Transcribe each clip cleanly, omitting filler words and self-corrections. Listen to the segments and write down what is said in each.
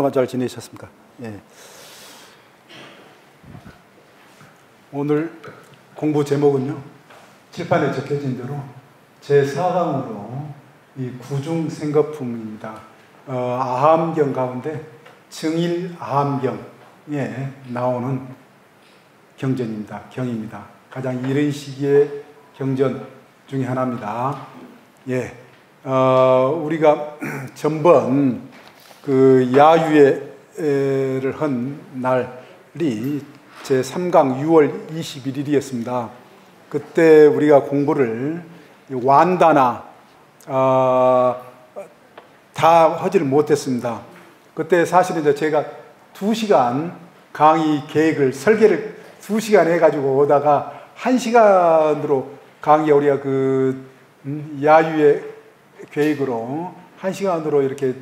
동안 잘 지내셨습니까? 예. 오늘 공부 제목은요, 칠판에 적혀진 대로 제4강으로 이 구중생거품입니다. 아함경 가운데 증일아함경에 나오는 경전입니다. 경입니다. 가장 이른 시기의 경전 중에 하나입니다. 예. 우리가 전번 그 야유회를 한 날이 제3강 6월 21일이었습니다. 그때 우리가 공부를 완다나 다 하지를 못했습니다. 그때 사실은 이제 제가 2시간 강의 계획을 설계를 2시간 해가지고 오다가 1시간으로 강의 우리가 그 야유회 계획으로 1시간으로 이렇게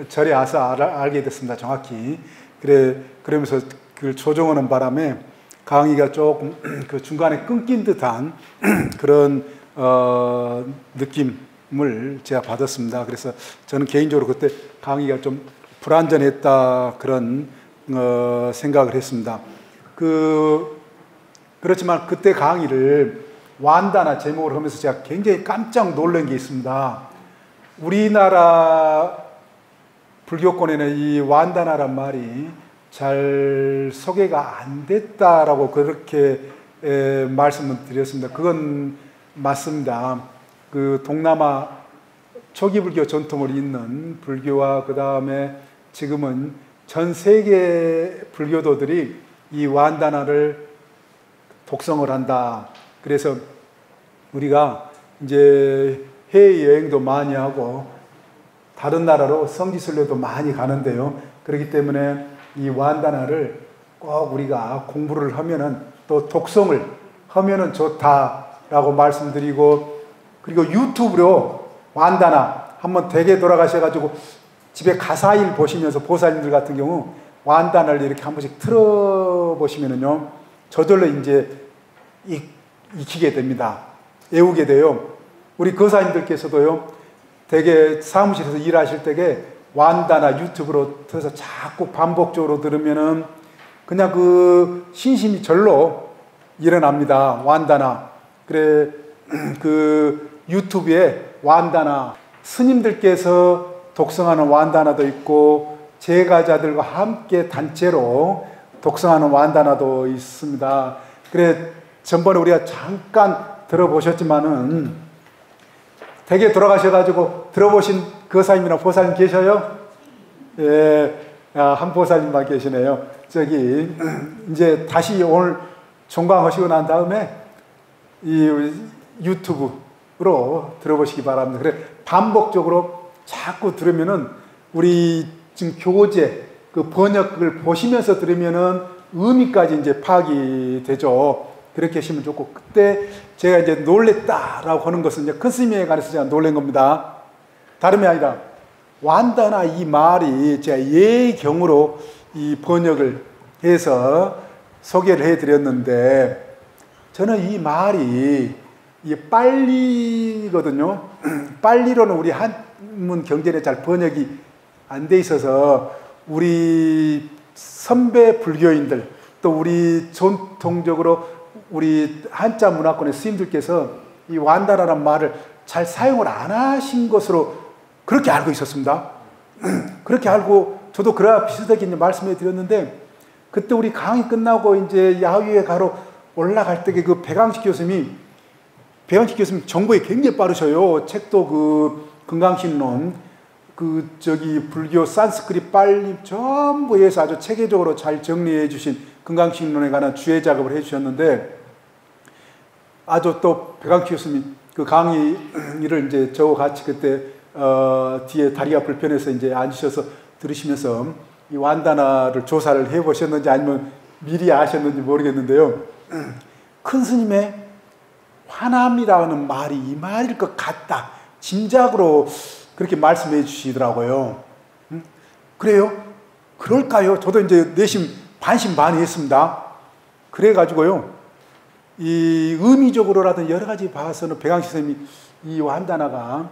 절에 와서 알게 됐습니다. 정확히. 그러면서 그걸 조정하는 바람에 강의가 조금 그 중간에 끊긴 듯한 그런 느낌을 제가 받았습니다. 그래서 저는 개인적으로 그때 강의가 좀 불완전했다 그런 생각을 했습니다. 그렇지만 그때 강의를 완다나 제목을 하면서 제가 굉장히 깜짝 놀란 게 있습니다. 우리나라 불교권에는 이 완다나란 말이 잘 소개가 안 됐다라고 그렇게 말씀을 드렸습니다. 그건 맞습니다. 그 동남아 초기 불교 전통을 잇는 불교와 그 다음에 지금은 전 세계 불교도들이 이 완다나를 독성을 한다. 그래서 우리가 이제 해외여행도 많이 하고 다른 나라로 성지순례도 많이 가는데요. 그렇기 때문에 이 완다나를 꼭 우리가 공부를 하면은 또 독성을 하면은 좋다라고 말씀드리고, 그리고 유튜브로 완다나 한번 댁에 돌아가셔가지고 집에 가사일 보시면서 보살님들 같은 경우 완다나를 이렇게 한 번씩 틀어보시면은요, 저절로 이제 익히게 됩니다. 외우게 돼요. 우리 거사님들께서도요, 되게 사무실에서 일하실 때에 완다나 유튜브로 틀어서 자꾸 반복적으로 들으면은 그냥 그 신심이 절로 일어납니다. 완다나. 그래, 그 유튜브에 완다나, 스님들께서 독성하는 완다나도 있고, 제가자들과 함께 단체로 독성하는 완다나도 있습니다. 그래, 전번에 우리가 잠깐 들어보셨지만은, 댁에 돌아가셔가지고 들어보신 거사님이나 보살님 계셔요? 예, 한 보살님만 계시네요. 저기, 이제 다시 오늘 종강하시고 난 다음에 이 유튜브로 들어보시기 바랍니다. 그래, 반복적으로 자꾸 들으면은 우리 지금 교재, 그 번역을 보시면서 들으면은 의미까지 이제 파악이 되죠. 그렇게 하시면 좋고, 그때 제가 이제 놀랬다라고 하는 것은 이제 큰 스님에 관해서 제가 놀란 겁니다. 다름이 아니라 완다나 이 말이 제가 예경으로 이 번역을 해서 소개를 해드렸는데, 저는 이 말이 이 빨리거든요. 빨리로는 우리 한문 경전에 잘 번역이 안 돼 있어서 우리 선배 불교인들 또 우리 전통적으로 우리 한자 문화권의 스님들께서 이 완다나라는 말을 잘 사용을 안 하신 것으로 그렇게 알고 있었습니다. 그렇게 알고 저도 그래야 비슷하게 이제 말씀해 드렸는데, 그때 우리 강의 끝나고 이제 야유회 가러 올라갈 때 그 배강식 교수님이 정보에 굉장히 빠르셔요. 책도 그 금강신론, 그 저기 불교 산스크릿 빨리 전부 해서 아주 체계적으로 잘 정리해 주신 금강신론에 관한 주해 작업을 해 주셨는데, 아주 또 배강식 교수님 그 강의를 이제 저와 같이 그때 뒤에 다리가 불편해서 이제 앉으셔서 들으시면서 이 완다나를 조사를 해 보셨는지 아니면 미리 아셨는지 모르겠는데요. 큰 스님의 화남이라는 말이 이 말일 것 같다, 짐작으로 그렇게 말씀해 주시더라고요. 그래요? 그럴까요? 저도 이제 내심 반신반의했습니다. 그래가지고요, 이 의미적으로라든 여러 가지 봐서는 배강식 선생님이 이 완다나가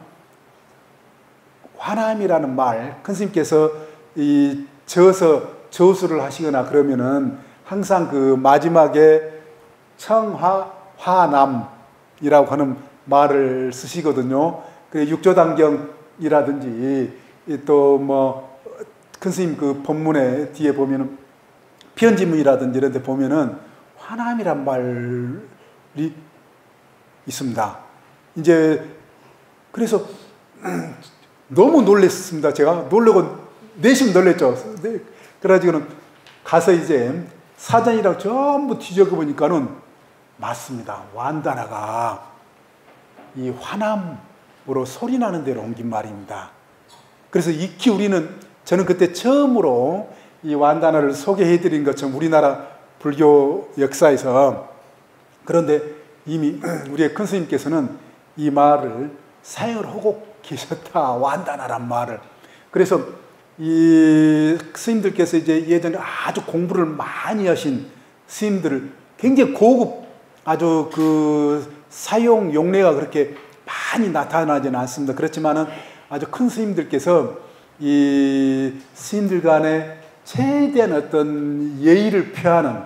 화남이라는 말, 큰 스님께서 이 저어서 저수를 하시거나 그러면은 항상 그 마지막에 청화화남이라고 하는 말을 쓰시거든요. 그 육조단경이라든지 또 뭐 큰 스님 그 법문에 뒤에 보면은 편지문이라든지 이런 데 보면은 화남이란 말이 있습니다. 이제 그래서 너무 놀랬습니다. 제가 놀라고 내심 놀랬죠. 그래가지고는 가서 이제 사전이랑 전부 뒤적여 보니까는 맞습니다. 완다나가 이 화남으로 소리 나는 대로 옮긴 말입니다. 그래서 익히 우리는 저는 그때 처음으로 이 완다나를 소개해 드린 것처럼 우리나라 불교 역사에서 그런데 이미 우리의 큰 스님께서는 이 말을 사용을 하고 계셨다. 완다나란 말을. 그래서 이 스님들께서 이제 예전에 아주 공부를 많이 하신 스님들을 굉장히 고급 아주 그 사용 용례가 그렇게 많이 나타나지는 않습니다. 그렇지만은 아주 큰 스님들께서 이 스님들 간에 최대한 어떤 예의를 표하는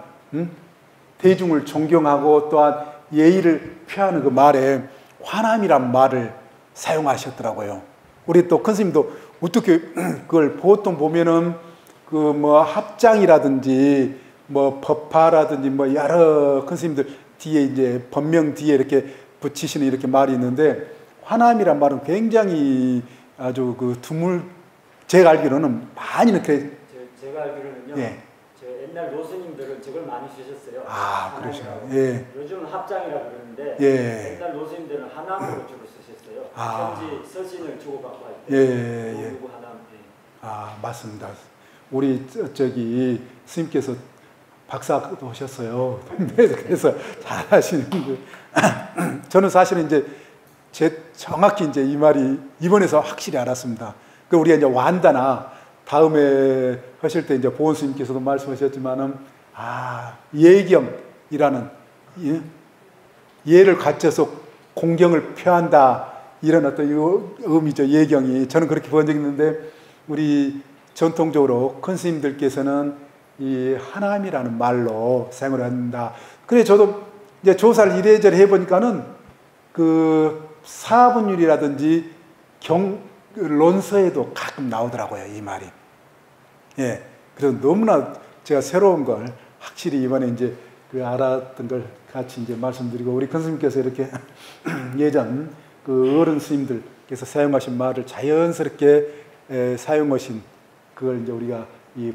대중을 존경하고 또한 예의를 표하는 그 말에 화남이란 말을 사용하셨더라고요. 우리 또 큰 스님도 어떻게 그걸 보통 보면은 그 뭐 합장이라든지 뭐 법화라든지 뭐 여러 큰 스님들 뒤에 이제 법명 뒤에 이렇게 붙이시는 이렇게 말이 있는데 화남이란 말은 굉장히 아주 그 드물 제가 알기로는 많이 이렇게 제가 알기로는요. 예. 저 옛날 노스님들은 저걸 많이 쓰셨어요. 아, 그러시요. 예. 요즘은 합장이라고 그러는데 예. 옛날 노스님들은 하남으로 주로 쓰셨어요. 아. 편지 서신을 주고받고 할 때. 예. 누구 하남. 예. 아, 맞습니다. 우리 저기 스님께서 박사도 하셨어요. 그래서 잘하시는데 저는 사실은 이제 정확히 이제 이 말이 이번에서 확실히 알았습니다. 그 우리가 이제 완다나 다음에 하실 때 이제 보은 스님께서도 말씀하셨지만은 예경이라는 예를 갖춰서 공경을 표한다 이런 어떤 의미죠. 예경이 저는 그렇게 번역했는데 우리 전통적으로 큰 스님들께서는 이 하남이라는 말로 사용을 한다. 그래 저도 이제 조사를 이래저래 해보니까는 그 사분율이라든지 논서에도 가끔 나오더라고요, 이 말이. 예. 그래서 너무나 제가 새로운 걸 확실히 이번에 이제 그 알았던 걸 같이 이제 말씀드리고 우리 큰 스님께서 이렇게 예전 그 어른 스님들께서 사용하신 말을 자연스럽게 사용하신 그걸 이제 우리가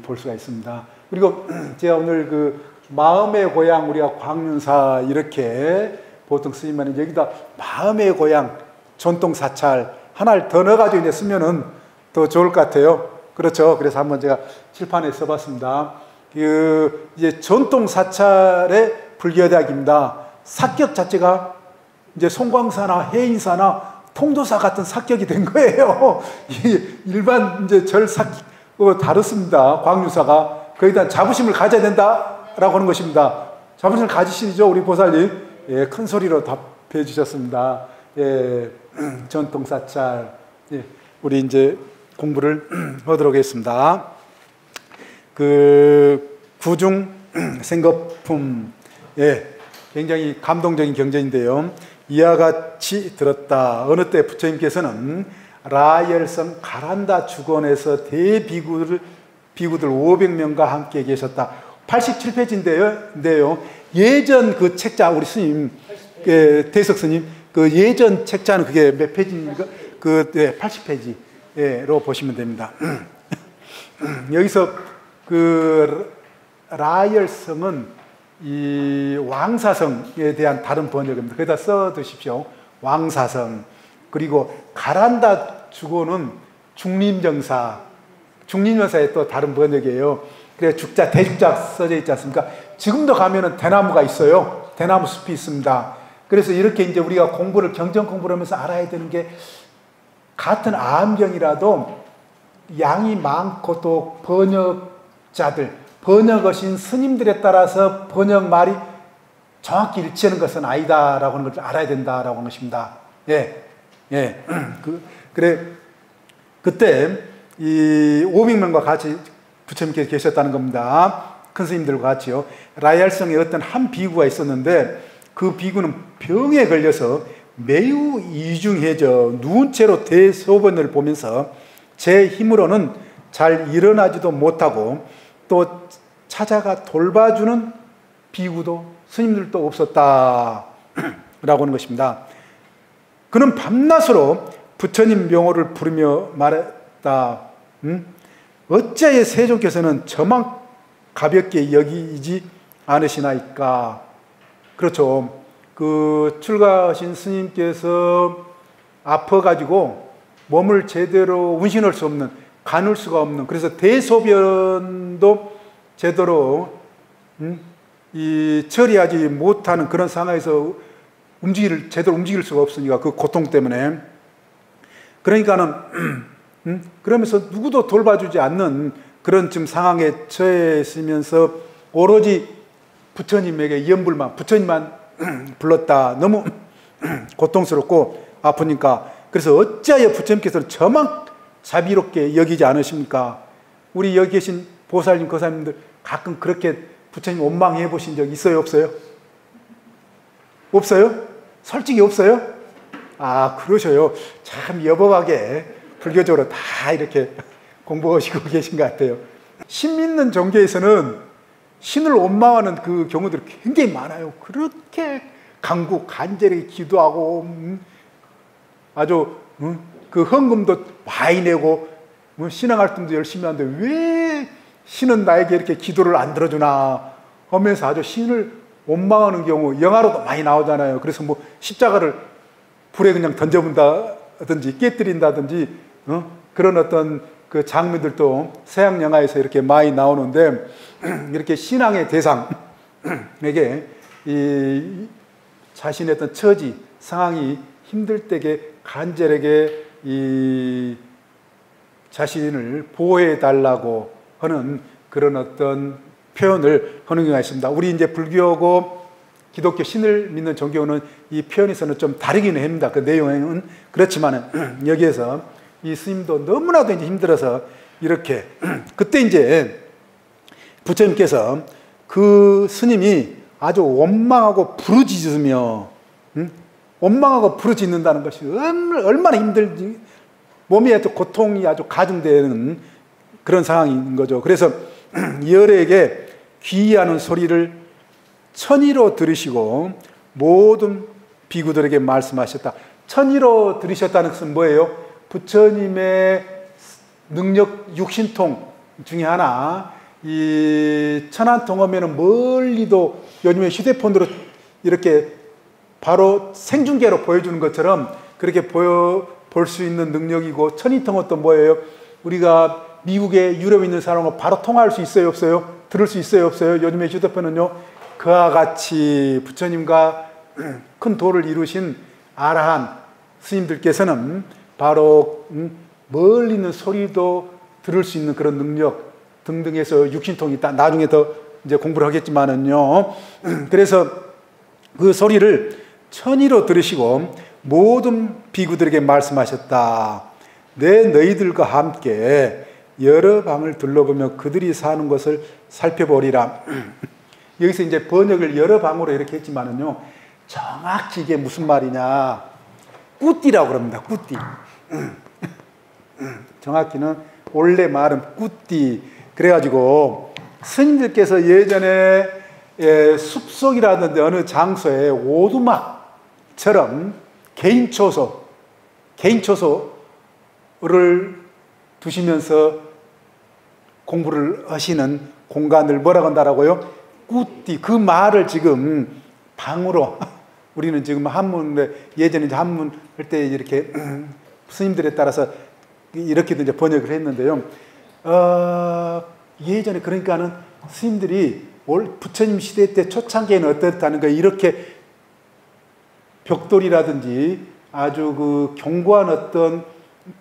볼 수가 있습니다. 그리고 제가 오늘 그 마음의 고향 우리가 광륜사 이렇게 보통 쓰이면 여기다 마음의 고향 전통 사찰 하나를 더 넣어가지고 이제 쓰면은 더 좋을 것 같아요. 그렇죠. 그래서 한번 제가 칠판에 써봤습니다. 그 이제 전통 사찰의 불교대학입니다. 사격 자체가 이제 송광사나 해인사나 통도사 같은 사격이 된 거예요. 일반 이제 절 사격과 다르습니다. 광유사가 거기다 자부심을 가져야 된다라고 하는 것입니다. 자부심을 가지시죠, 우리 보살님. 예, 큰 소리로 답해 주셨습니다. 예, 전통 사찰. 예, 우리 이제 공부를 하도록 하겠습니다. 그 구중 생거품. 예, 굉장히 감동적인 경전인데요. 이와 같이 들었다. 어느 때 부처님께서는 라열성 가란다 주건에서 대비구들 500명과 함께 계셨다. 87페이지인데요. 예전 그 책자 우리 스님 대석 스님 그 예전 책자는 그게 몇 페이지입니까? 그 80페이지로 보시면 됩니다. 여기서 그 라열성은 이 왕사성에 대한 다른 번역입니다. 거기다 써 두십시오. 왕사성. 그리고 가란다 주고는 중림정사. 중림정사의 또 다른 번역이에요. 그래 죽자 대죽자 써져 있지 않습니까? 지금도 가면은 대나무가 있어요. 대나무 숲이 있습니다. 그래서 이렇게 이제 우리가 공부를 경전 공부를 하면서 알아야 되는 게 같은 암경이라도 양이 많고 또 번역자들 번역하신 스님들에 따라서 번역 말이 정확히 일치하는 것은 아니다라고 하는 것을 알아야 된다라고 하는 것입니다. 예, 그래 그때 이 500명과 같이 부처님께서 계셨다는 겁니다. 큰 스님들과 같이요. 라얄성에 어떤 한 비구가 있었는데 그 비구는 병에 걸려서 매우 이중해져 누운 채로 대소변을 보면서 제 힘으로는 잘 일어나지도 못하고 또 찾아가 돌봐주는 비구도 스님들도 없었다 라고 하는 것입니다. 그는 밤낮으로 부처님 명호를 부르며 말했다. 어찌하여 세존께서는 저만 가볍게 여기지 않으시나이까. 그렇죠. 그 출가하신 스님께서 아파가지고 몸을 제대로 운신할 수 없는, 가눌 수가 없는, 그래서 대소변도 제대로 처리하지 못하는 그런 상황에서 제대로 움직일 수가 없으니까 그 고통 때문에. 그러니까는 그러면서 누구도 돌봐주지 않는 그런 지금 상황에 처해 있으면서 오로지 부처님에게 연불만, 부처님만 불렀다. 너무 고통스럽고 아프니까. 그래서 어찌하여 부처님께서는 저만 자비롭게 여기지 않으십니까? 우리 여기 계신 보살님, 거사님들 가끔 그렇게 부처님 원망해 보신 적 있어요, 없어요? 없어요? 솔직히 없어요? 아, 그러셔요. 참 여법하게 불교적으로 다 이렇게 공부하시고 계신 것 같아요. 신 믿는 종교에서는 신을 원망하는 그 경우들이 굉장히 많아요. 그렇게 간절히 기도하고 아주 그 헌금도 많이 내고 신앙활동도 열심히 하는데 왜 신은 나에게 이렇게 기도를 안 들어주나 하면서 아주 신을 원망하는 경우 영화로도 많이 나오잖아요. 그래서 뭐 십자가를 불에 그냥 던져본다든지 깨뜨린다든지 그런 어떤 그 장면들도 서양 영화에서 이렇게 많이 나오는데 이렇게 신앙의 대상에게 이 자신의 어떤 처지, 상황이 힘들 때에 간절하게 이 자신을 보호해 달라고 하는 그런 어떤 표현을 하는 경우가 있습니다. 우리 이제 불교고 기독교 신을 믿는 종교는 이 표현에서는 좀 다르기는 합니다. 그 내용은 그렇지만 여기에서 이 스님도 너무나도 이제 힘들어서 이렇게 그때 이제 부처님께서 그 스님이 아주 원망하고 부르짖으며 원망하고 부르짖는다는 것이 얼마나 힘들지 몸에 아주 고통이 아주 가중되는 그런 상황인 거죠. 그래서 열에게 귀의하는 소리를 천의로 들으시고 모든 비구들에게 말씀하셨다. 천의로 들으셨다는 것은 뭐예요? 부처님의 능력 육신통 중에 하나, 이 천안통하면은 멀리도 요즘에 휴대폰으로 이렇게 바로 생중계로 보여주는 것처럼 그렇게 볼 수 있는 능력이고, 천의통은 또 뭐예요? 우리가 미국에 유럽에 있는 사람과 바로 통화할 수 있어요, 없어요? 들을 수 있어요, 없어요? 요즘에 휴대폰은요, 그와 같이 부처님과 큰 도를 이루신 아라한 스님들께서는 바로 멀리 있는 소리도 들을 수 있는 그런 능력 등등해서 육신통이 있다. 나중에 더 이제 공부를 하겠지만은요. 그래서 그 소리를 천의로 들으시고 모든 비구들에게 말씀하셨다. 내 너희들과 함께 여러 방을 둘러보며 그들이 사는 것을 살펴보리라. 여기서 이제 번역을 여러 방으로 이렇게 했지만은요, 정확히 이게 무슨 말이냐, 꾸띠라고 그럽니다. 꾸띠. 정확히는 원래 말은 꾸띠. 그래가지고 스님들께서 예전에 숲속이라든지 어느 장소에 오두막처럼 개인초소를 두시면서 공부를 하시는 공간을 뭐라고 한다라고요? 꾸띠. 그 말을 지금 방으로 우리는 지금 한문에 예전에 이제 한문 할 때 이렇게 스님들에 따라서 이렇게도 이제 번역을 했는데요. 예전에 그러니까는 스님들이 부처님 시대 때 초창기에는 어떻다는 거 이렇게 벽돌이라든지 아주 그 견고한 어떤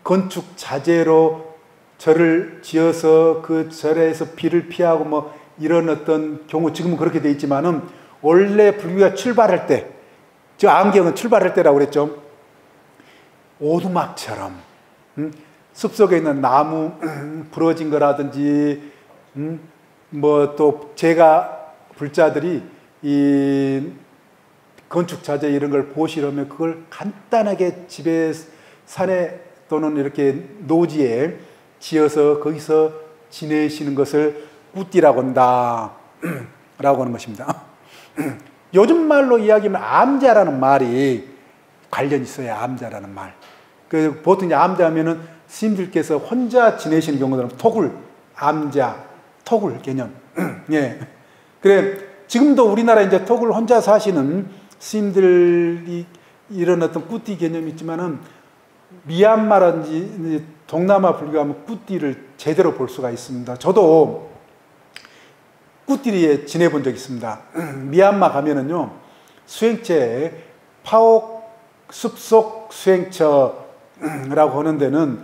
건축 자재로 절을 지어서 그 절에서 비를 피하고 뭐 이런 어떤 경우 지금은 그렇게 돼 있지만은 원래 불교가 출발할 때, 저 안경은 출발할 때라고 그랬죠. 오두막처럼 숲속에 있는 나무 부러진 거라든지 뭐 또 제가 불자들이 이 건축 자재 이런 걸 보시려면 그걸 간단하게 집에 산에 또는 이렇게 노지에 지어서 거기서 지내시는 것을 꾸띠라고 한다 라고 하는 것입니다. 요즘 말로 이야기하면 암자라는 말이 관련이 있어요. 암자라는 말. 보통 이제 암자하면은 스님들께서 혼자 지내시는 경우들은 토굴, 암자, 토굴 개념. 예. 그래, 지금도 우리나라 이제 토굴 혼자 사시는 스님들이 이런 어떤 꾸띠 개념이 있지만은 미얀마라든지 동남아 불교하면 꾸띠를 제대로 볼 수가 있습니다. 저도 꾸띠리에 지내본 적이 있습니다. 미얀마 가면은요, 수행처에 파옥 숲속 수행처라고 하는 데는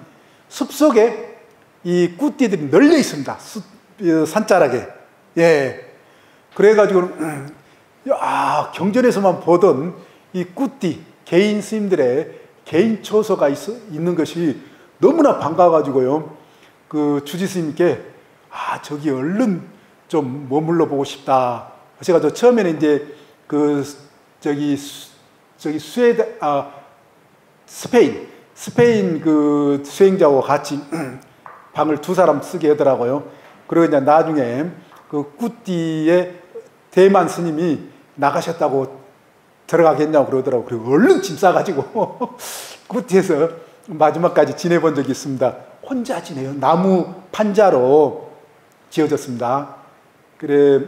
숲속에 이 꾸띠들이 널려 있습니다. 산자락에. 예. 그래가지고, 경전에서만 보던 이 꾸띠, 개인 스님들의 개인 초소가 있는 것이 너무나 반가워가지고요. 그 주지 스님께, 저기 얼른 좀 머물러 보고 싶다. 그래가지고 처음에는 이제 스페인 그 수행자하고 같이 방을 두 사람 쓰게 하더라고요. 그리고 이제 나중에 그 꾸띠의 대만 스님이 나가셨다고 들어가겠냐고 그러더라고요. 그리고 얼른 짐 싸가지고 꾸띠에서 마지막까지 지내본 적이 있습니다. 혼자 지내요. 나무 판자로 지어졌습니다. 그래,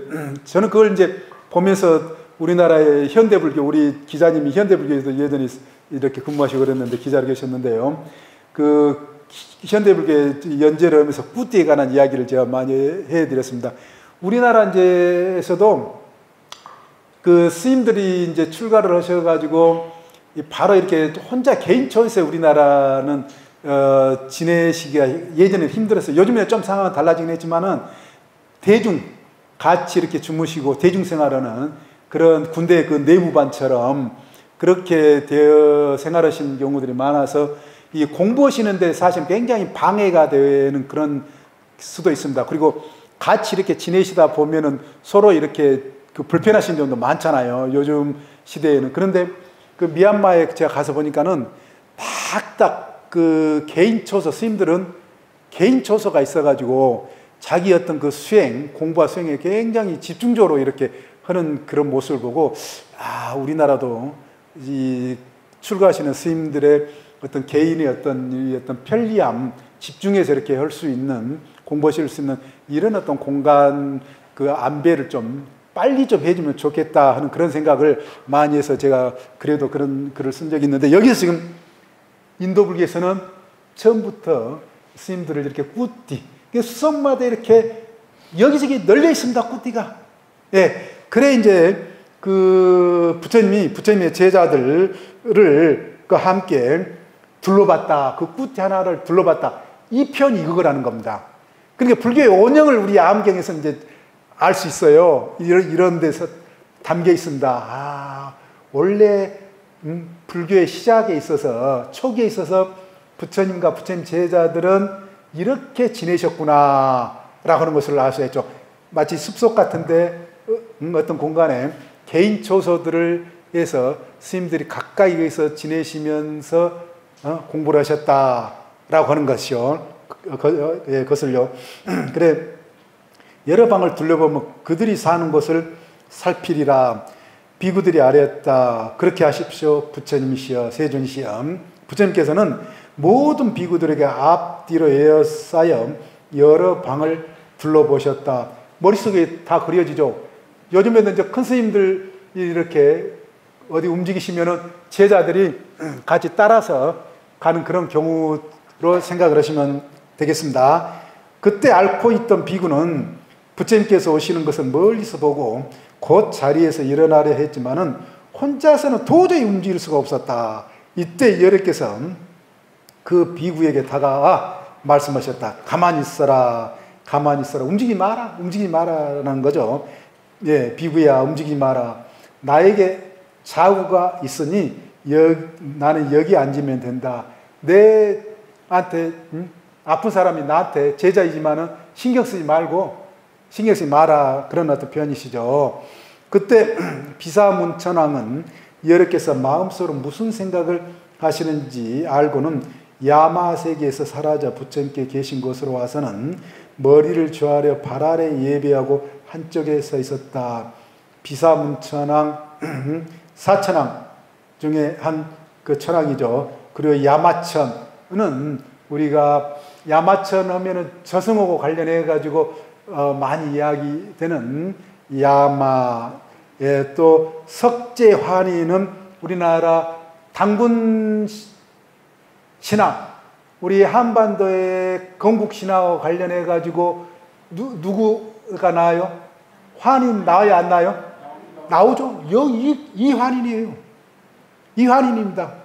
저는 그걸 이제 보면서 우리나라의 현대불교, 우리 기자님이 현대불교에서 예전에 이렇게 근무하시고 그랬는데, 기자로 계셨는데요. 그 현대불교의 연재를 하면서 꾸띠에 관한 이야기를 제가 많이 해드렸습니다. 우리나라 이제에서도 그 스님들이 이제 출가를 하셔가지고 바로 이렇게 혼자 개인 초이스에 우리나라는 지내시기가 예전에 힘들었어요. 요즘에 좀 상황은 달라지긴 했지만은 대중 같이 이렇게 주무시고 대중 생활하는 그런 군대 그 내무반처럼 그렇게 되어 생활하시는 경우들이 많아서 이 공부하시는데 사실 굉장히 방해가 되는 그런 수도 있습니다. 그리고 같이 이렇게 지내시다 보면은 서로 이렇게 그 불편하신 점도 많잖아요. 요즘 시대에는. 그런데 그 미얀마에 제가 가서 보니까는 딱딱 그 개인 초소, 스님들은 개인 초소가 있어가지고 자기 어떤 그 수행, 공부와 수행에 굉장히 집중적으로 이렇게 하는 그런 모습을 보고, 우리나라도 이 출가하시는 스님들의 어떤 개인의 어떤 편리함, 집중해서 이렇게 할 수 있는, 공부하실 수 있는 이런 어떤 공간 그 안배를 좀 빨리 좀 해주면 좋겠다 하는 그런 생각을 많이 해서 제가 그래도 그런 글을 쓴 적이 있는데, 여기서 지금 인도불교에서는 처음부터 스님들을 이렇게 꾸띠, 수성마다 이렇게 여기저기 널려 있습니다. 꾸띠가. 예. 그래 이제 그 부처님의 제자들을 그 함께 둘러봤다. 그 꾸띠 하나를 둘러봤다. 이 편이 이거라는 겁니다. 그러니까 불교의 원형을 우리 암경에서 이제 알 수 있어요. 이런 데서 담겨 있습니다. 원래 불교의 시작에 있어서, 초기에 있어서 부처님과 부처님 제자들은 이렇게 지내셨구나 라고 하는 것을 알 수 있죠. 마치 숲속 같은데 어떤 공간에 개인 초소들을 해서 스님들이 가까이에서 지내시면서 공부를 하셨다라고 하는 것이요. 그것을요. 그래, 여러 방을 둘러보면 그들이 사는 곳을 살피리라. 비구들이 아뢰었다. 그렇게 하십시오. 부처님이시여, 세존이시여. 부처님께서는 모든 비구들에게 앞뒤로 에어싸여 여러 방을 둘러보셨다. 머릿속에 다 그려지죠. 요즘에는 이제 큰 스님들 이렇게 어디 움직이시면은 제자들이 같이 따라서 가는 그런 경우로 생각을 하시면 되겠습니다. 그때 앓고 있던 비구는 부처님께서 오시는 것을 멀리서 보고 곧 자리에서 일어나려 했지만은 혼자서는 도저히 움직일 수가 없었다. 이때 여러께서 그 비구에게 다가와 말씀하셨다. 가만히 있어라. 가만히 있어라. 움직이지 마라. 움직이지 마라라는 거죠. 예, 비구야, 움직이지 마라. 나에게 자우가 있으니 나는 여기 앉으면 된다. 내한테 아픈 사람이 나한테 제자이지만은 신경 쓰지 말고 신경 쓰지 마라. 그런 어떤 표현이시죠. 그때 비사문천왕은 여러께서 마음속으로 무슨 생각을 하시는지 알고는 야마세계에서 사라져 부처님께 계신 곳으로 와서는 머리를 조아려 발 아래 예배하고 한쪽에 서 있었다. 비사문천왕, 사천왕 중에 한 그 천왕이죠. 그리고 야마천은 우리가 야마천 하면은 저승하고 관련해 가지고 많이 이야기되는 야마에, 또 석재환희는 우리나라 당군 신화, 우리 한반도의 건국 신화와 관련해 가지고 누구가 나와요? 환인 나와요, 안 나와요? 나오죠. 이 환인이에요. 이 환인입니다.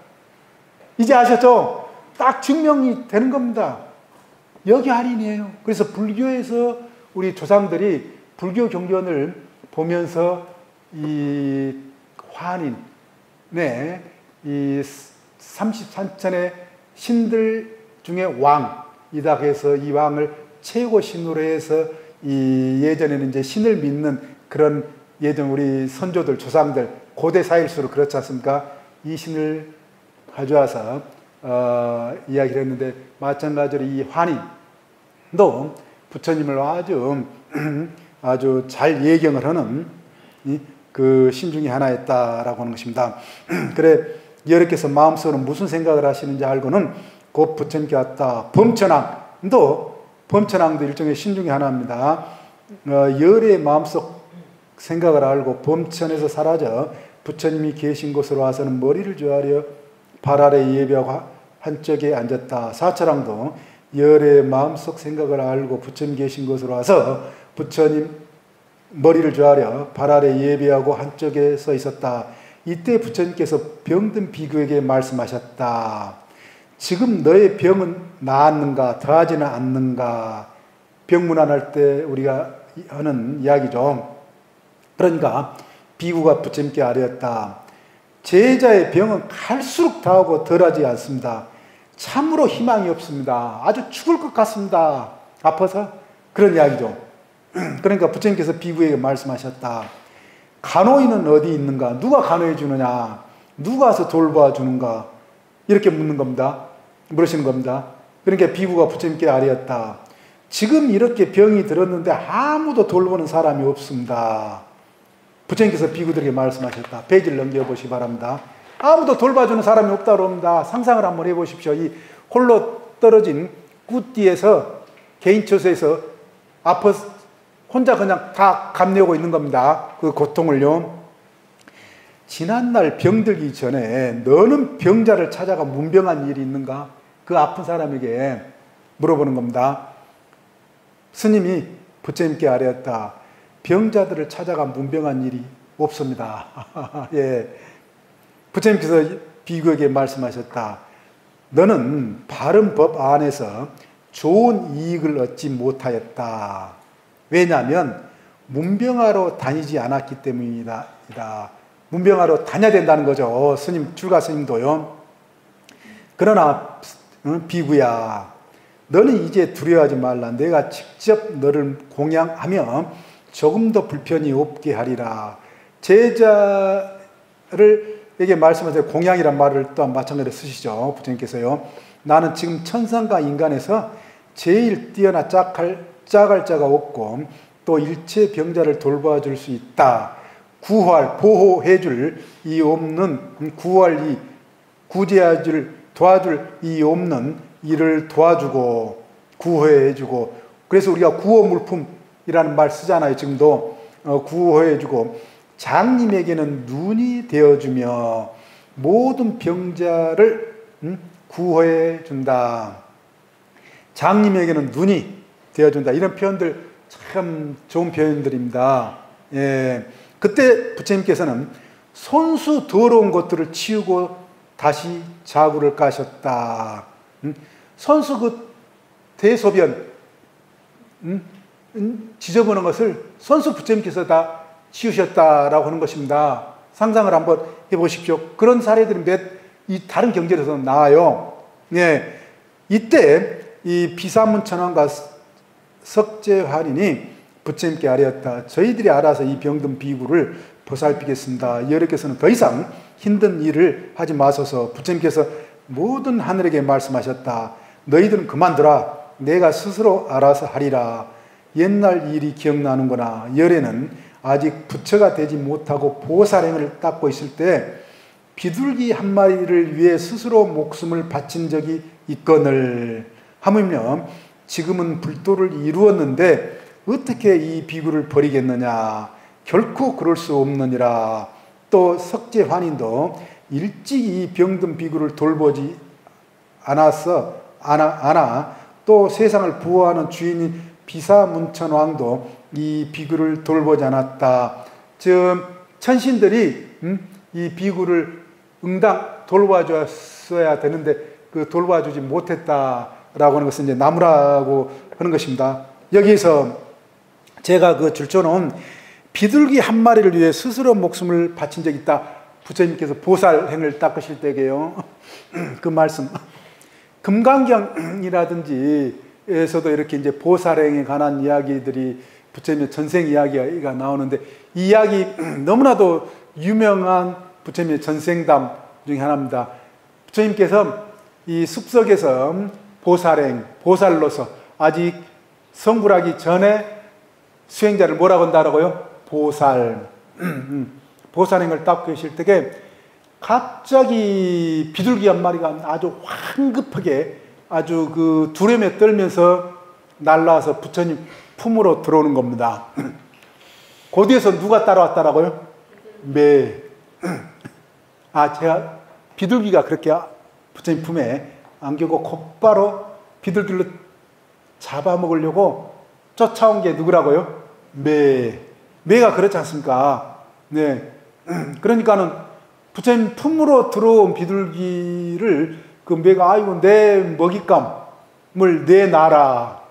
이제 아셨죠? 딱 증명이 되는 겁니다. 여기 환인이에요. 그래서 불교에서 우리 조상들이 불교 경전을 보면서 이 환인, 이 33천의 신들 중에 왕이다 해서 이 왕을 최고 신으로 해서 이 예전에는 이제 신을 믿는 그런 예전 우리 선조들, 조상들, 고대 사일수록 그렇지 않습니까? 이 신을 가져와서 이야기를 했는데, 마찬가지로 이 환인도 부처님을 아주 잘 예경을 하는 그 신 중에 하나였다라고 하는 것입니다. 그래, 여러께서 마음속으로 무슨 생각을 하시는지 알고는 곧 부처님께 왔다. 범천왕도 일종의 신 중에 하나입니다. 열의 마음속 생각을 알고 범천에서 사라져 부처님이 계신 곳으로 와서는 머리를 조아려 발 아래 예배하고 한쪽에 앉았다. 사천왕도 열의 마음속 생각을 알고 부처님 계신 곳으로 와서 부처님 머리를 조아려 발 아래 예배하고 한쪽에 서 있었다. 이때 부처님께서 병든 비구에게 말씀하셨다. 지금 너의 병은 나았는가? 더하지는 않는가? 병문안할 때 우리가 하는 이야기죠. 그러니까 비구가 부처님께 아뢰었다. 제자의 병은 갈수록 더하고 덜하지 않습니다. 참으로 희망이 없습니다. 아주 죽을 것 같습니다. 아파서. 그런 이야기죠. 그러니까 부처님께서 비구에게 말씀하셨다. 간호인은 어디 있는가? 누가 간호해 주느냐? 누가 와서 돌봐 주는가? 이렇게 묻는 겁니다. 물으시는 겁니다. 그러니까 비구가 부처님께 아뢰었다. 지금 이렇게 병이 들었는데 아무도 돌보는 사람이 없습니다. 부처님께서 비구들에게 말씀하셨다. 페이지를 넘겨보시기 바랍니다. 아무도 돌봐주는 사람이 없다고 합니다. 상상을 한번 해보십시오. 이 홀로 떨어진 굿띠에서 개인처소에서 아파서 혼자 그냥 다 감내고 있는 겁니다. 그 고통을요. 지난날 병들기 전에 너는 병자를 찾아가 문병한 일이 있는가? 그 아픈 사람에게 물어보는 겁니다. 스님이 부처님께 아뢰었다. 병자들을 찾아가 문병한 일이 없습니다. 예. 부처님께서 비구에게 말씀하셨다. 너는 바른 법 안에서 좋은 이익을 얻지 못하였다. 왜냐하면 문병하러 다니지 않았기 때문이다. 문병하러 다녀야 된다는 거죠. 스님, 출가 스님도요. 그러나 비구야, 너는 이제 두려워하지 말라. 내가 직접 너를 공양하며 조금 더 불편이 없게 하리라. 제자를에게 말씀하세요. 공양이란 말을 또한 마찬가지로 쓰시죠. 부처님께서요. 나는 지금 천상과 인간에서 제일 뛰어나 짝할 자가 없고 또 일체 병자를 돌봐줄 수 있다. 구할, 보호해줄 이 없는, 구제해줄, 도와줄 이 없는 일을 도와주고 구호해주고, 그래서 우리가 구호물품이라는 말 쓰잖아요. 지금도 구호해주고, 장님에게는 눈이 되어주며 모든 병자를 구호해준다. 장님에게는 눈이 되어준다. 이런 표현들 참 좋은 표현들입니다. 예. 그때 부처님께서는 손수 더러운 것들을 치우고 다시 자구를 까셨다. 손수 그 대소변 지저분한 것을 손수 부처님께서 다 치우셨다라고 하는 것입니다. 상상을 한번 해보십시오. 그런 사례들이 이 다른 경전에서 나와요. 예. 이때 이 비사문천왕과 석재환인이 부처님께 아뢰었다. 저희들이 알아서 이 병든 비구를 보살피겠습니다. 여러께서는 더 이상 힘든 일을 하지 마소서. 부처님께서 모든 하늘에게 말씀하셨다. 너희들은 그만두라. 내가 스스로 알아서 하리라. 옛날 일이 기억나는구나. 열애는 아직 부처가 되지 못하고 보살행을 닦고 있을 때 비둘기 한 마리를 위해 스스로 목숨을 바친 적이 있거늘. 하물며 지금은 불도를 이루었는데 어떻게 이 비구를 버리겠느냐. 결코 그럴 수 없느니라. 또 석재환인도 일찍 이 병든 비구를 돌보지 않아 또 세상을 부호하는 주인인 비사문천왕도 이 비구를 돌보지 않았다. 즉 천신들이 이 비구를 응당 돌봐줬어야 되는데 그 돌봐주지 못했다라고 하는 것은 이제 나무라고 하는 것입니다. 여기서 제가 그 줄쳐놓은 비둘기 한 마리를 위해 스스로 목숨을 바친 적이 있다. 부처님께서 보살행을 닦으실 때게요. 그 말씀. 금강경이라든지에서도 이렇게 이제 보살행에 관한 이야기들이 부처님의 전생 이야기가 나오는데 이 이야기 너무나도 유명한 부처님의 전생담 중에 하나입니다. 부처님께서 이 숲속에서 보살로서 아직 성불하기 전에 수행자를 뭐라고 한다라고요? 보살행을 닦고 계실 때에 갑자기 비둘기 한 마리가 아주 황급하게 아주 그 두려움에 떨면서 날라와서 부처님 품으로 들어오는 겁니다. 그 뒤에서 누가 따라왔다라고요? 매. 제가 비둘기가 그렇게 부처님 품에 안기고 곧바로 비둘기를 잡아먹으려고 쫓아온 게 누구라고요? 매가 그렇지 않습니까? 네. 그러니까는 부처님 품으로 들어온 비둘기를 그 매가 아이고 내 먹잇감을 내놔라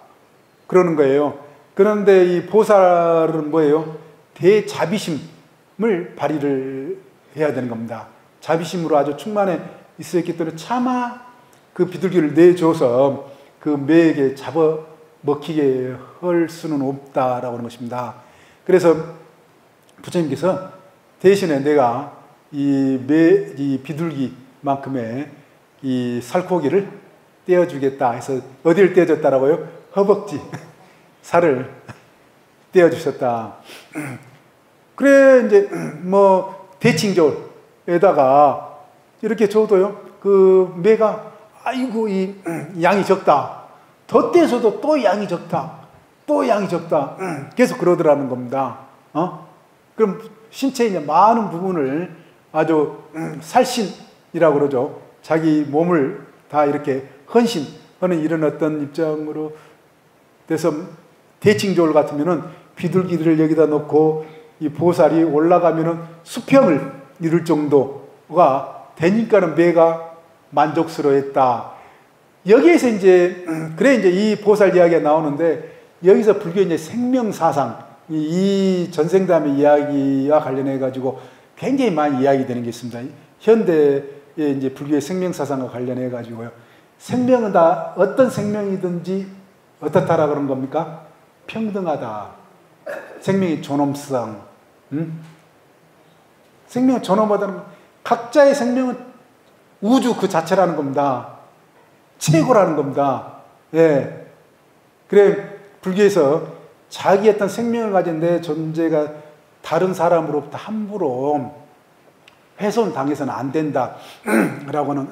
그러는 거예요. 그런데 이 보살은 뭐예요? 대자비심을 발휘를 해야 되는 겁니다. 자비심으로 아주 충만해 있었기 때문에 차마 그 비둘기를 내줘서 그 매에게 잡아먹히게 할 수는 없다라고 하는 것입니다. 그래서 부처님께서 대신에 내가 이 비둘기만큼의 이 살코기를 떼어주겠다 해서 어디를 떼어줬다라고요? 허벅지 살을 떼어주셨다. 그래 이제 뭐 대칭졸에다가 이렇게 줘도요 그 매가 아이고 이 양이 적다. 더 떼서도 또 양이 적다. 또 양이 적다. 계속 그러더라는 겁니다. 그럼 신체의 이제 많은 부분을 아주 살신이라고 그러죠. 자기 몸을 다 이렇게 헌신하는 이런 어떤 입장으로 돼서 대칭졸 같으면은 비둘기들을 여기다 놓고 이 보살이 올라가면은 수평을 이룰 정도가 되니까는 매가 만족스러워했다. 여기에서 이제 그래 이제 이 보살 이야기가 나오는데 여기서 불교의 이제 생명사상 이 전생담의 이야기와 관련해 가지고 굉장히 많이 이야기되는 게 있습니다. 현대의 이제 불교의 생명사상과 관련해 가지고요. 생명은 다 어떤 생명이든지 어떻다라 그런 겁니까? 평등하다. 생명의 존엄성. 생명의 존엄하다는 각자의 생명은 우주 그 자체라는 겁니다. 최고라는 겁니다. 예. 그래 불교에서 자기 어떤 생명을 가진 내 존재가 다른 사람으로부터 함부로 훼손당해서는 안 된다 라고 하는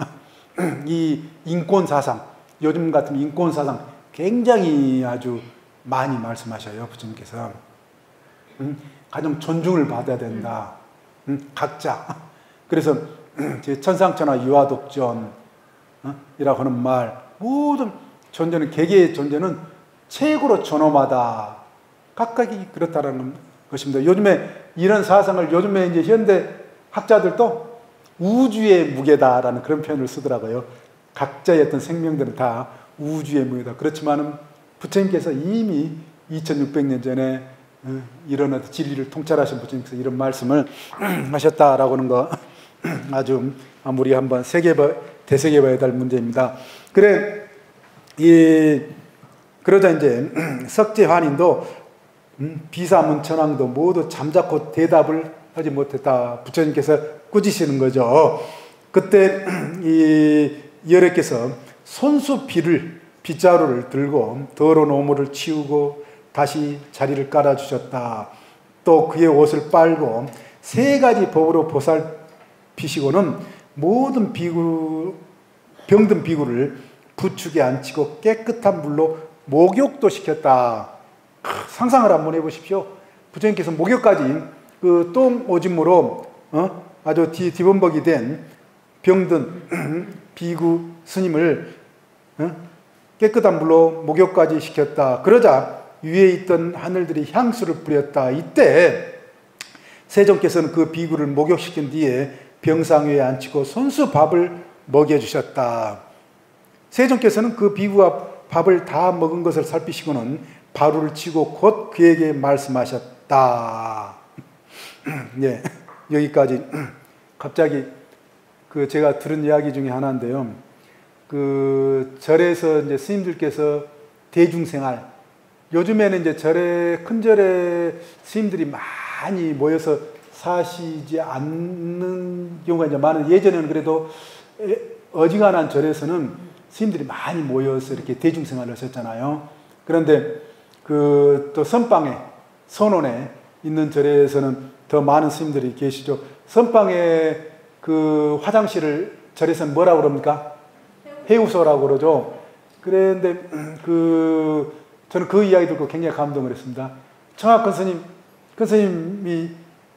이 인권사상, 요즘 같은 인권사상 굉장히 아주 많이 말씀하셔요. 부처님께서 가장 존중을 받아야 된다. 각자. 그래서 천상천하 유아독존 이라고 하는 말, 모든 존재는 개개의 존재는 최고로 존엄하다. 각각이 그렇다라는 것입니다. 요즘에 이런 사상을 요즘에 이제 현대 학자들도 우주의 무게다라는 그런 표현을 쓰더라고요. 각자의 어떤 생명들은 다 우주의 무게다. 그렇지만은 부처님께서 이미 2600년 전에 이런 어떤 진리를 통찰하신 부처님께서 이런 말씀을 하셨다라고 하는 거 아주 우리 한번 되새겨봐야 될 문제입니다. 그래, 그러자 이제 석재환인도 비사문천왕도 모두 잠자코 대답을 하지 못했다. 부처님께서 꾸짖으시는 거죠. 그때 이 열애께서 손수 빗자루를 들고 더러운 오물을 치우고 다시 자리를 깔아주셨다. 또 그의 옷을 빨고 3가지 법으로 보살피시고는 모든 병든 비구를 부축에 앉히고 깨끗한 물로 목욕도 시켰다. 상상을 한번 해보십시오. 부처님께서 목욕까지 그 똥 오줌으로 아주 뒤범벅이 된 병든 비구 스님을 깨끗한 물로 목욕까지 시켰다. 그러자 위에 있던 하늘들이 향수를 뿌렸다. 이때 세종께서는 그 비구를 목욕시킨 뒤에 병상 위에 앉히고 손수 밥을 먹여주셨다. 세종께서는 그 비구와 밥을 다 먹은 것을 살피시고는 바루를 치고 곧 그에게 말씀하셨다. 네, 여기까지. 갑자기 그 제가 들은 이야기 중에 하나인데요. 그 절에서 이제 스님들께서 대중생활, 요즘에는 이제 큰 절에 스님들이 많이 모여서 사시지 않는 경우가 이제 많은, 예전에는 그래도 어지간한 절에서는 스님들이 많이 모여서 이렇게 대중생활을 하셨잖아요. 그런데 그 또 선방에, 선원에 있는 절에서는 더 많은 스님들이 계시죠. 선방에 그 화장실을 절에서는 뭐라고 그럽니까? 해우소라고 그러죠. 그런데 저는 그 이야기 듣고 굉장히 감동을 했습니다. 청학 큰 스님이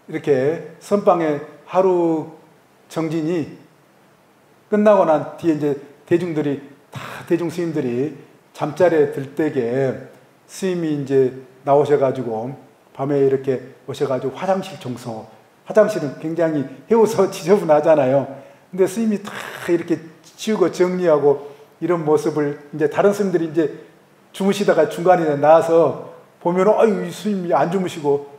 이렇게 선방에 하루 정진이 끝나고 난 뒤에 이제 대중 스님들이 잠자리에 들 때에 스님이 이제 나오셔가지고 밤에 이렇게 오셔가지고 화장실 청소, 화장실은 굉장히 해우소 지저분하잖아요. 근데 스님이 다 이렇게 치우고 정리하고 이런 모습을 이제 다른 스님들이 이제 주무시다가 중간에 나와서 보면, 아유, 이 스님이 안 주무시고,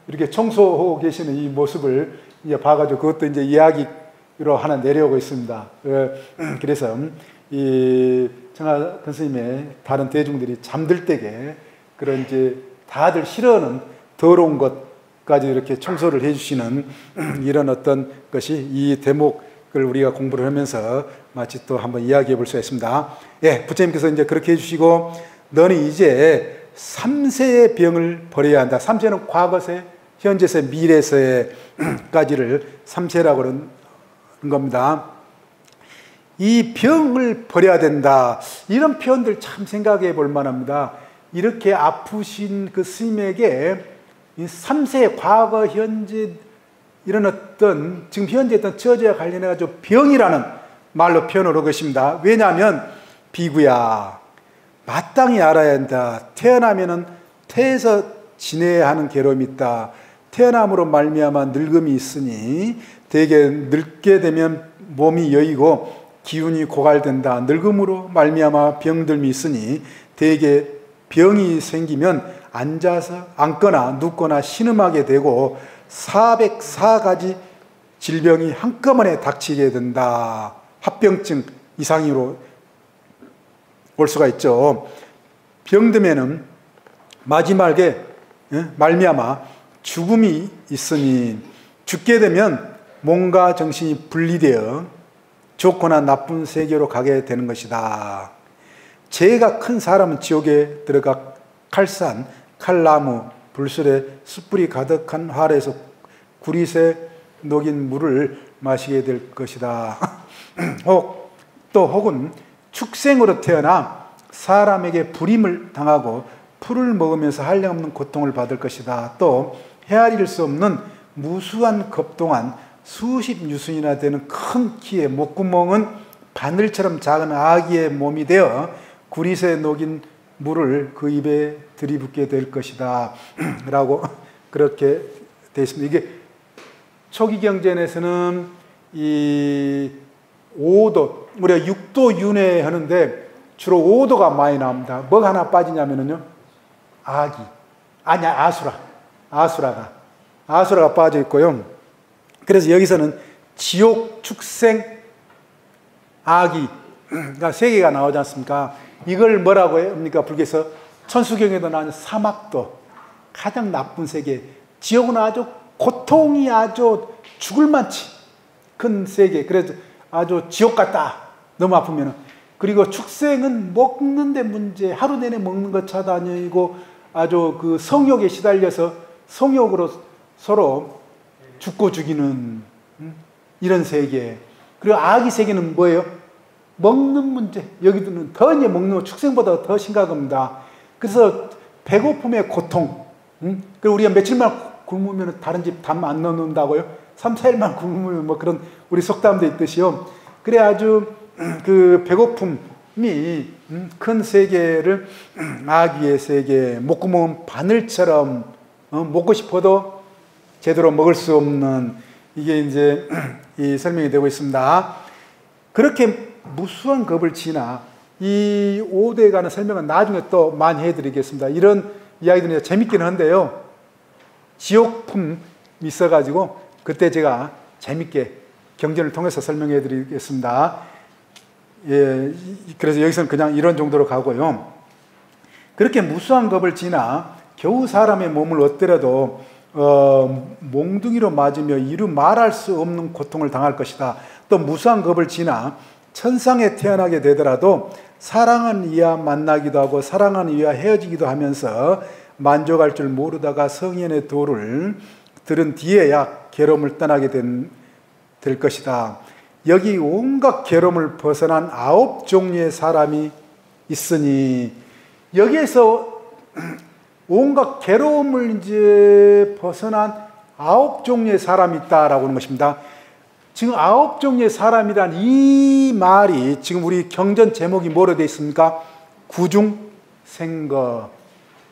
이렇게 청소하고 계시는 이 모습을 이제 봐가지고 그것도 이제 이야기로 하나 내려오고 있습니다. 그래서 이 청하 큰 스님의 다른 대중들이 잠들 때에 그런 이제 다들 싫어하는 더러운 것까지 이렇게 청소를 해주시는 이런 어떤 것이 이 대목을 우리가 공부를 하면서 마치 또 한번 이야기해 볼 수가 있습니다. 예, 부처님께서 이제 그렇게 해주시고, 너는 이제 3세의 병을 버려야 한다. 3세는 과거세, 현재세, 미래세까지를 3세라고 그러는 겁니다. 이 병을 버려야 된다. 이런 표현들 참 생각해 볼 만합니다. 이렇게 아프신 그 스님에게 이 3세, 과거, 현재 이런 어떤 지금 현재 어떤 처지와 관련해 가지고 병이라는 말로 표현을 하고 있습니다. 왜냐하면 비구야, 마땅히 알아야 한다. 태어나면은 태에서 지내야 하는 괴로움이 있다. 태어남으로 말미암아 늙음이 있으니 대개 늙게 되면 몸이 여이고 기운이 고갈된다. 늙음으로 말미암아 병들미 있으니 대개 병이 생기면 앉거나 눕거나 신음하게 되고 404가지 질병이 한꺼번에 닥치게 된다. 합병증 이상으로 올 수가 있죠. 병들면은 마지막에 말미암아 죽음이 있으니 죽게 되면 몸과 정신이 분리되어 좋거나 나쁜 세계로 가게 되는 것이다. 죄가 큰 사람은 지옥에 들어가 칼산, 칼나무, 불술에 숯불이 가득한 활에서 구릿에 녹인 물을 마시게 될 것이다. 혹은 축생으로 태어나 사람에게 불임을 당하고 풀을 먹으면서 한량없는 고통을 받을 것이다. 또 헤아릴 수 없는 무수한 겁 동안 수십 유순이나 되는 큰 키의 목구멍은 바늘처럼 작은 아기의 몸이 되어 구릿에 녹인 물을 그 입에 들이붓게 될 것이다. 라고 그렇게 되어 있습니다. 이게 초기경전에서는 이 5도, 우리가 6도 윤회 하는데 주로 5도가 많이 나옵니다. 뭐가 하나 빠지냐면요. 아수라가 빠져 있고요. 그래서 여기서는 지옥, 축생, 악이, 그러니까 세 개가 나오지 않습니까? 이걸 뭐라고 합니까? 불교에서 천수경에도 나오는 사막도, 가장 나쁜 세계, 지옥은 아주 고통이 아주 죽을 만치 큰 세계, 그래서 아주 지옥 같다, 너무 아프면. 그리고 축생은 먹는 데 문제, 하루 내내 먹는 것 찾아다니고 아주 그 성욕에 시달려서 성욕으로 서로 죽고 죽이는 이런 세계. 그리고 악의 세계는 뭐예요? 먹는 문제. 여기는 더 이제 먹는 거 축생보다 더 심각합니다. 그래서 배고픔의 고통. 그리고 우리가 며칠만 굶으면 다른 집 담 안 넣는다고요? 3, 4일만 굶으면 뭐 그런 우리 속담도 있듯이요. 그래 아주 그 배고픔이 큰 세계를 마귀의 세계, 목구멍은 바늘처럼 먹고 싶어도 제대로 먹을 수 없는, 이게 이제 이 설명이 되고 있습니다. 그렇게 무수한 겁을 지나 이 5대에 관한 설명은 나중에 또 많이 해드리겠습니다. 이런 이야기들이 재밌긴 한데요. 지옥품이 있어가지고 그때 제가 재밌게 경전을 통해서 설명해 드리겠습니다. 예, 그래서 여기서는 그냥 이런 정도로 가고요. 그렇게 무수한 겁을 지나 겨우 사람의 몸을 얻더라도 몽둥이로 맞으며 이루 말할 수 없는 고통을 당할 것이다. 또 무수한 겁을 지나 천상에 태어나게 되더라도 사랑하는 이와 만나기도 하고 사랑하는 이와 헤어지기도 하면서 만족할 줄 모르다가 성현의 도를 들은 뒤에야 괴로움을 떠나게 될 것이다. 여기 온갖 괴로움을 벗어난 9종류의 사람이 있으니, 여기에서 온갖 괴로움을 이제 벗어난 9종류의 사람이 있다라고 하는 것입니다. 지금 9종류의 사람이란 이 말이 지금 우리 경전 제목이 뭐로 되어 있습니까? 구중생거.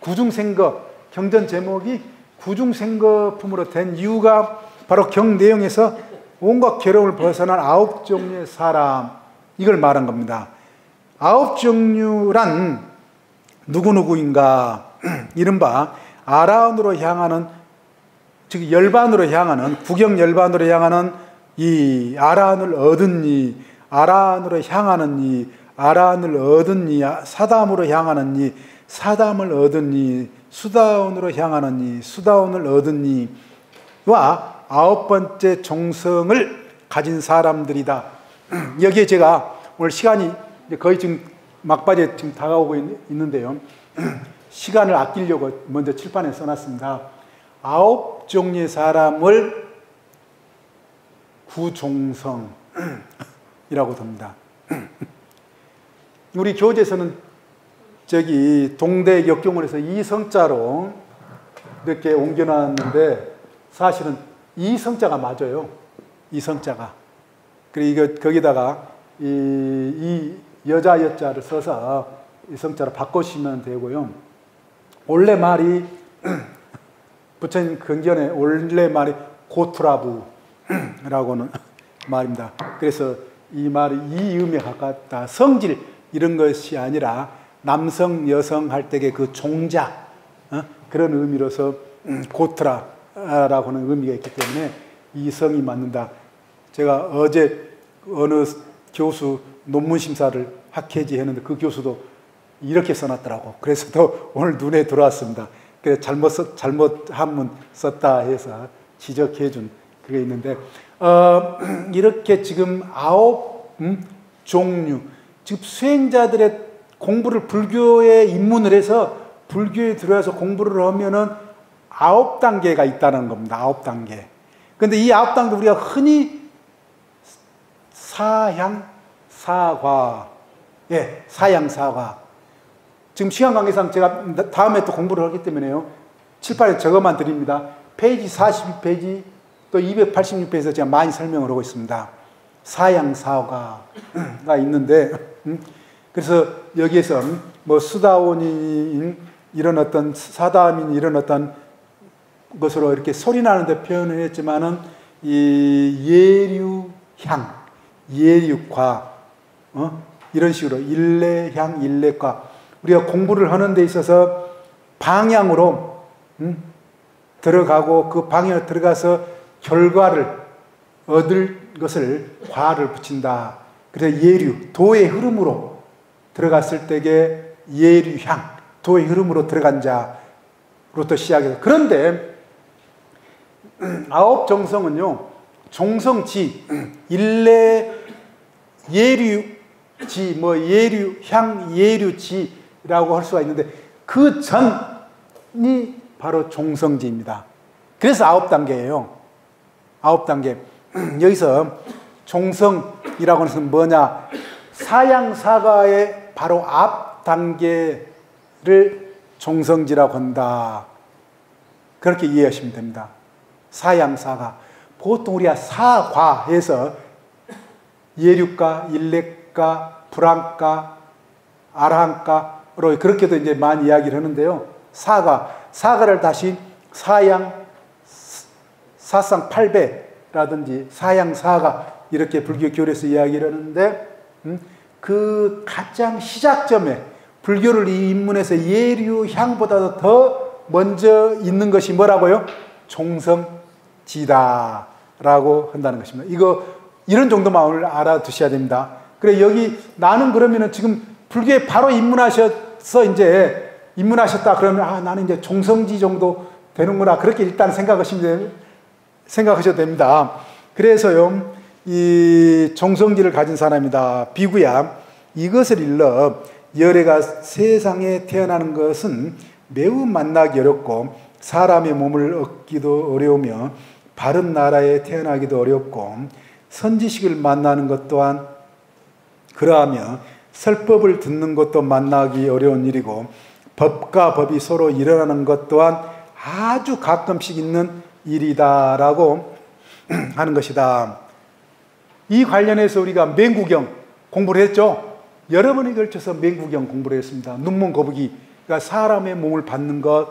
구중생거. 경전 제목이 구중생거품으로 된 이유가 바로 경 내용에서 온갖 괴로움을 벗어난 9종류의 사람, 이걸 말한 겁니다. 9종류란 누구누구인가? 이른바 아라운으로 향하는, 즉 열반으로 향하는, 국영열반으로 향하는 이 아라운을 얻은 이, 아라운으로 향하는 이, 아라운을 얻은 이, 사담으로 향하는 이, 사담을 얻은 이, 수다온으로 향하는 이, 수다온을 얻은 이와 9번째 종성을 가진 사람들이다. 여기에 제가 오늘 시간이 거의 지금 막바지에 지금 다가오고 있는데요. 시간을 아끼려고 먼저 칠판에 써놨습니다. 9종류의 사람을 구종성이라고 합니다. 우리 교재에서는 저기 동대 역경원에서 이성자로 이렇게 옮겨놨는데 사실은 이성자가 맞아요. 이성자가. 그리고 거기다가 이 여자 여자를 써서 이성자로 바꾸시면 되고요. 원래 말이 부처님 근견에 원래 말이 고투라부라고는 말입니다. 그래서 이 말이 이 의미에 가깝다. 성질 이런 것이 아니라 남성 여성 할 때의 그 종자 그런 의미로서 고투라라고 하는 의미가 있기 때문에 이 성이 맞는다. 제가 어제 어느 교수 논문 심사를 학회지 했는데 그 교수도 이렇게 써놨더라고. 그래서 또 오늘 눈에 들어왔습니다. 그래서 잘못 한문 썼다 해서 지적해 준 그게 있는데, 이렇게 지금 9 종류, 지금 수행자들의 공부를 불교에 입문을 해서 불교에 들어와서 공부를 하면은 9단계가 있다는 겁니다. 9단계. 근데 이 9단계 우리가 흔히 사향, 사과, 예, 사양, 사과. 지금 시간 관계상 제가 다음에 또 공부를 하기 때문에요. 칠판에 적어만 드립니다. 페이지 42페이지 또 286페이지에서 제가 많이 설명을 하고 있습니다. 사양, 사과가 있는데, 그래서 여기에서 뭐 수다원인 이런 어떤 사담인 이런 어떤 것으로 이렇게 소리 나는데 표현을 했지만은 이 예류향, 예류과, 이런 식으로 일례향, 일례과. 우리가 공부를 하는 데 있어서 방향으로 들어가고 그 방향으로 들어가서 결과를 얻을 것을 과를 붙인다. 그래서 예류, 도의 흐름으로 들어갔을 때에 예류향, 도의 흐름으로 들어간 자, 정성으로부터 시작해서. 그런데 아홉정성은요, 종성지, 일례, 예류지, 예류향, 예류지라고 할 수가 있는데 그 전이 바로 종성지입니다. 그래서 9단계예요. 9단계. 여기서 종성이라고 하는 것은 뭐냐? 사양사가의 바로 앞 단계를 종성지라고 한다. 그렇게 이해하시면 됩니다. 사양사가. 보통 우리가 사과해서 예류가, 일례가, 불안가, 아라한가로 그렇게도 이제 많이 이야기를 하는데요. 사가를 다시 사양, 사상 8배라든지 사양사가 이렇게 불교 교리에서 이야기를 하는데 그 가장 시작점에 불교를 입문해서 예류향보다도 더 먼저 있는 것이 뭐라고요? 종성지다라고 한다는 것입니다. 이런 정도만 오늘 알아두셔야 됩니다. 그래, 여기 나는 그러면은 지금 불교에 바로 입문하셨어, 이제 입문하셨다 그러면 나는 이제 종성지 정도 되는구나, 그렇게 일단 생각하셔도 됩니다. 그래서요, 이 종성지를 가진 사람이다. 비구야, 이것을 일러 열애가 세상에 태어나는 것은 매우 만나기 어렵고 사람의 몸을 얻기도 어려우며 바른 나라에 태어나기도 어렵고 선지식을 만나는 것 또한 그러하며 설법을 듣는 것도 만나기 어려운 일이고 법과 법이 서로 일어나는 것 또한 아주 가끔씩 있는 일이다라고 하는 것이다. 이 관련해서 우리가 맹구경 공부를 했죠. 여러 번에 걸쳐서 맹구경 공부를 했습니다. 눈먼 거북이가 사람의 몸을 받는 것,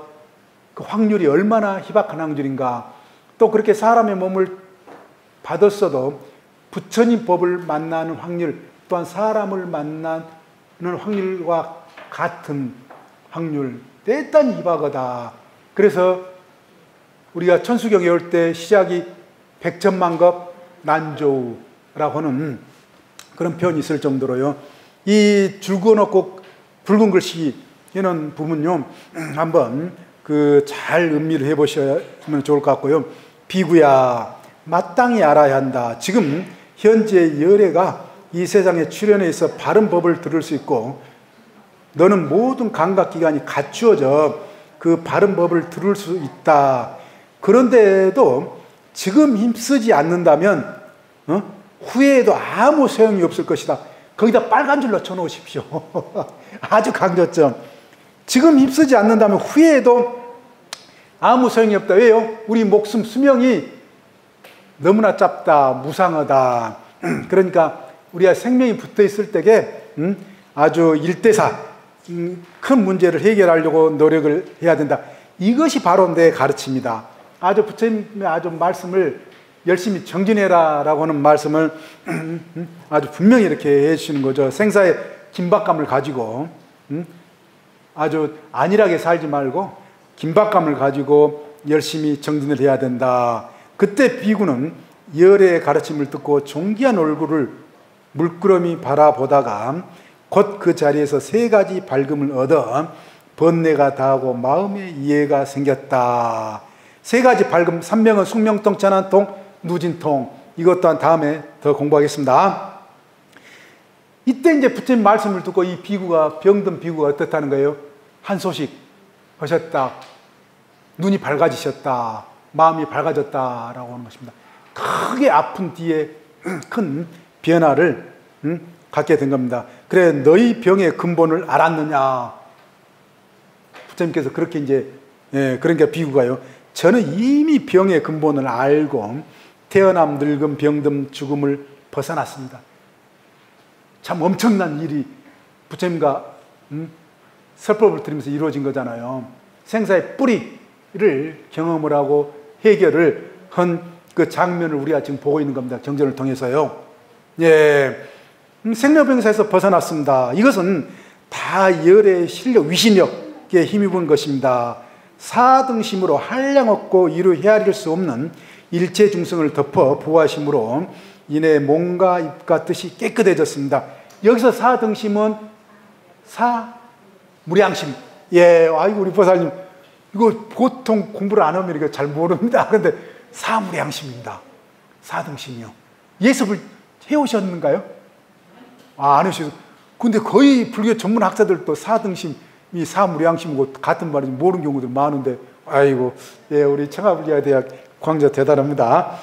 그 확률이 얼마나 희박한 확률인가. 또 그렇게 사람의 몸을 받았어도 부처님 법을 만나는 확률 또한 사람을 만나는 확률과 같은 확률, 대단히 희박하다. 그래서 우리가 천수경 외울 때 시작이 백천만급 난조라고 하는 그런 표현이 있을 정도로요. 이 줄 그어놓고 붉은 글씨 이런 부분요, 한번 잘 음미를 해보시면 좋을 것 같고요. 비구야, 마땅히 알아야 한다. 지금 현재 열애가 이 세상에 출현해서 바른 법을 들을 수 있고 너는 모든 감각기관이 갖추어져 그 바른 법을 들을 수 있다. 그런데도 지금 힘쓰지 않는다면 후회에도 아무 소용이 없을 것이다. 거기다 빨간 줄로 쳐놓으십시오. 아주 강조점. 지금 힘쓰지 않는다면 후회에도 아무 소용이 없다. 왜요? 우리 목숨 수명이 너무나 짧다, 무상하다. 그러니까 우리가 생명이 붙어 있을 때에 아주 일대사 큰 문제를 해결하려고 노력을 해야 된다. 이것이 바로 내 가르침이다. 아주 부처님의 아주 말씀을 열심히 정진해라라고 하는 말씀을 아주 분명히 이렇게 해주시는 거죠. 생사의 긴박감을 가지고 아주 안일하게 살지 말고 긴박감을 가지고 열심히 정진을 해야 된다. 그때 비구는 열의 가르침을 듣고 존귀한 얼굴을 물끄러미 바라보다가 곧 그 자리에서 3가지 밝음을 얻어 번뇌가 다하고 마음의 이해가 생겼다. 3가지 밝음, 삼명은 숙명통, 천안통, 누진통. 이것 또한 다음에 더 공부하겠습니다. 이때 이제 부처님 말씀을 듣고 이 비구가, 병든 비구가 어떻다는 거예요? 한 소식 하셨다. 눈이 밝아지셨다. 마음이 밝아졌다라고 하는 것입니다. 크게 아픈 뒤에 큰 변화를 갖게 된 겁니다. 그래, 너희 병의 근본을 알았느냐? 부처님께서 그렇게 이제, 그러니까 비구가요, 저는 이미 병의 근본을 알고 태어남, 늙음, 병듦, 죽음을 벗어났습니다. 참 엄청난 일이 부처님과 설법을 들으면서 이루어진 거잖아요. 생사의 뿌리를 경험을 하고 해결을 한 그 장면을 우리가 지금 보고 있는 겁니다. 경전을 통해서요. 예, 생명병사에서 벗어났습니다. 이것은 다 열의 실력, 위신력에 힘입은 것입니다. 사등심으로 한량없고 이루 헤아릴 수 없는 일체 중생을 덮어 부하심으로 인해 몸과 입과 뜻이 깨끗해졌습니다. 여기서 사등심은 무량심. 예, 아이고 우리 보살님 이거 보통 공부를 안 하면 이거 잘 모릅니다. 그런데 사무량심입니다. 사등심이요. 예습을 해오셨는가요? 안 하셔서. 근데 거의 불교 전문 학자들도 사등심이 사무량심이고 같은 말인지 모르는 경우들 많은데, 아이고, 예, 우리 청하불교대학 광자 대단합니다.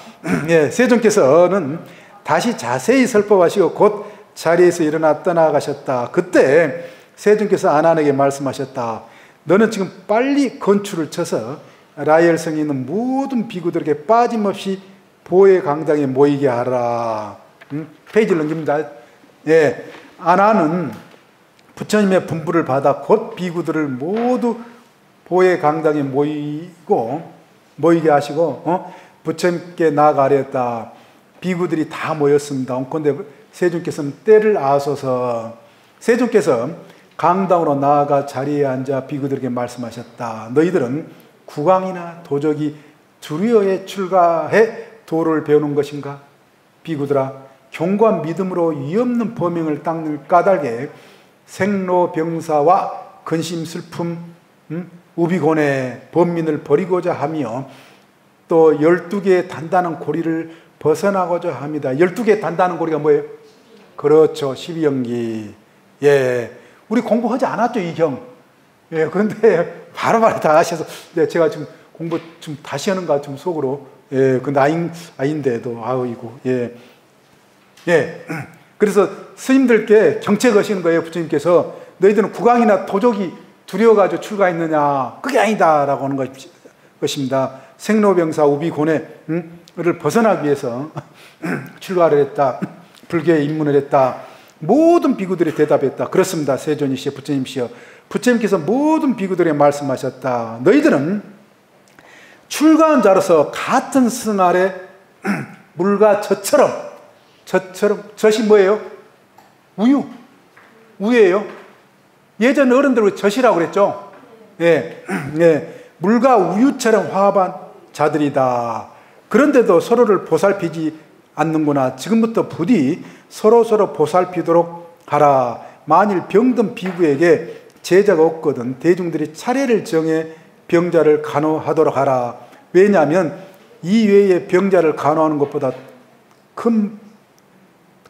예, 세존께서는 다시 자세히 설법하시고 곧 자리에서 일어나 떠나가셨다. 그때 세존께서 아난에게 말씀하셨다. 너는 지금 빨리 건추를 쳐서 라헬성에 있는 모든 비구들에게 빠짐없이 보혜 강당에 모이게 하라. 페이지를 넘깁니다. 예, 아난은 부처님의 분부를 받아 곧 비구들을 모두 보혜 강당에 모이게 하시고 부처님께 나아가렸다. 비구들이 다 모였습니다. 그런데 세존께서는 때를 아소서 세존께서 강당으로 나아가 자리에 앉아 비구들에게 말씀하셨다. 너희들은 국왕이나 도적이 두려워에 출가해 도를 배우는 것인가? 비구들아, 경과 믿음으로 위없는 범행을 닦는 까닭에 생로병사와 근심 슬픔 우비곤의 범민을 버리고자 하며 또 12개의 단단한 고리를 벗어나고자 합니다. 12개의 단단한 고리가 뭐예요? 그렇죠. 12연기. 예. 우리 공부하지 않았죠, 이 경. 예. 그런데 바로바로 다 하셔서, 네, 제가 지금 공부 좀 다시 하는가 좀 속으로. 예. 근데 아인데도, 아이고. 예. 예. 그래서 스님들께 경책 하시는 거예요, 부처님께서. 너희들은 국왕이나 도적이 두려워가지고 출가했느냐? 그게 아니다. 라고 하는 것입니다. 생로병사 우비고뇌를 벗어나기 위해서 출가를 했다. 불교에 입문을 했다. 모든 비구들이 대답했다. 그렇습니다. 세존이시여, 부처님이시여. 부처님께서 모든 비구들에게 말씀하셨다. 너희들은 출가한 자로서 같은 스승 아래 물과 젖처럼, 젖이 뭐예요? 우유예요. 예전 어른들은 젖이라고 그랬죠. 예, 예. 물과 우유처럼 화합한 자들이다. 그런데도 서로를 보살피지 않는구나. 지금부터 부디 서로 보살피도록 하라. 만일 병든 비구에게 제자가 없거든 대중들이 차례를 정해 병자를 간호하도록 하라. 왜냐하면 이 외에 병자를 간호하는 것보다 큰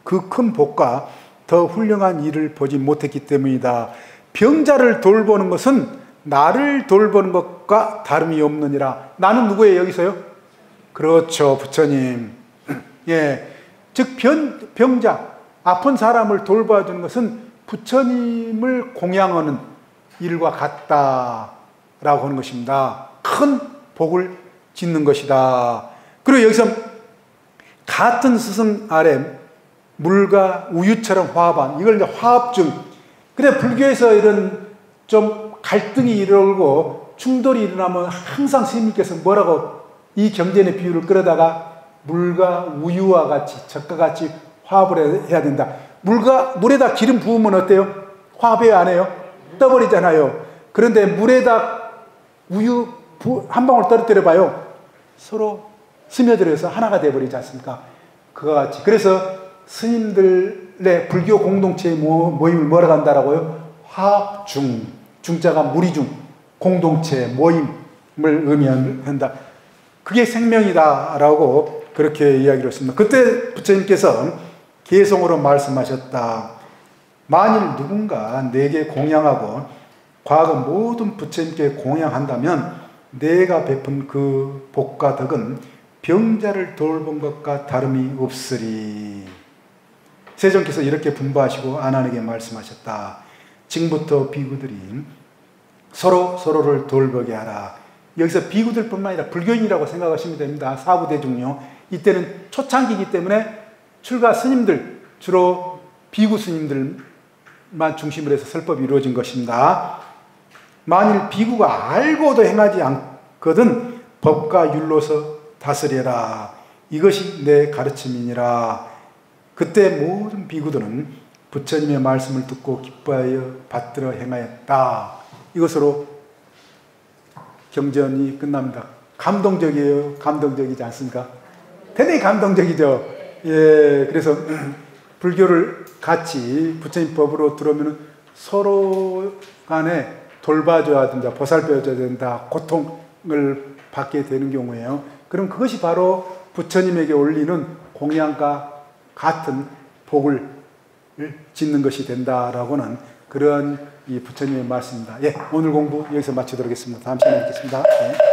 복과 더 훌륭한 일을 보지 못했기 때문이다. 병자를 돌보는 것은 나를 돌보는 것과 다름이 없느니라. 나는 누구예요, 여기서요? 그렇죠, 부처님. 예. 즉, 병자, 아픈 사람을 돌봐주는 것은 부처님을 공양하는 일과 같다라고 하는 것입니다. 큰 복을 짓는 것이다. 그리고 여기서 같은 스승 아래 물과 우유처럼 화합한, 이걸 이제 화합증. 그래, 불교에서 이런 좀 갈등이 일어나고 충돌이 일어나면 항상 스님께서 뭐라고 이 경전의 비유를 끌어다가 물과 우유와 같이, 젖과 같이 화합을 해야 된다. 물에다 기름 부으면 어때요? 화합해요, 안 해요? 떠버리잖아요. 그런데 물에다 우유 한 방울 떨어뜨려 봐요. 서로 스며들어서 하나가 되어버리지 않습니까? 그와 같이. 그래서 스님들의 불교 공동체의 모임을 뭐라고 한다라고요? 화합중. 중자가 무리중. 공동체, 모임을 의미한다. 그게 생명이다라고 그렇게 이야기를 했습니다. 그때 부처님께서 개성으로 말씀하셨다. 만일 누군가 내게 공양하고 과거 모든 부처님께 공양한다면 내가 베푼 그 복과 덕은 병자를 돌본 것과 다름이 없으리. 세존께서 이렇게 분부하시고 아난에게 말씀하셨다. 지금부터 비구들이 서로를 돌보게 하라. 여기서 비구들뿐만 아니라 불교인이라고 생각하시면 됩니다. 사부대중요. 이때는 초창기이기 때문에 출가 스님들, 주로 비구 스님들만 중심으로 해서 설법이 이루어진 것입니다. 만일 비구가 알고도 행하지 않거든 법과 율로서 다스려라. 이것이 내 가르침이니라. 그때 모든 비구들은 부처님의 말씀을 듣고 기뻐하여 받들어 행하였다. 이것으로 경전이 끝납니다. 감동적이에요? 감동적이지 않습니까? 대단히 감동적이죠. 예, 그래서 불교를 같이 부처님 법으로 들어오면 서로 간에 돌봐줘야 된다, 보살펴줘야 된다, 고통을 받게 되는 경우에요. 그럼 그것이 바로 부처님에게 올리는 공양과 같은 복을 짓는 것이 된다라고는 그런 이 부처님의 말씀입니다. 예, 오늘 공부 여기서 마치도록 하겠습니다. 다음 시간에 뵙겠습니다. 예.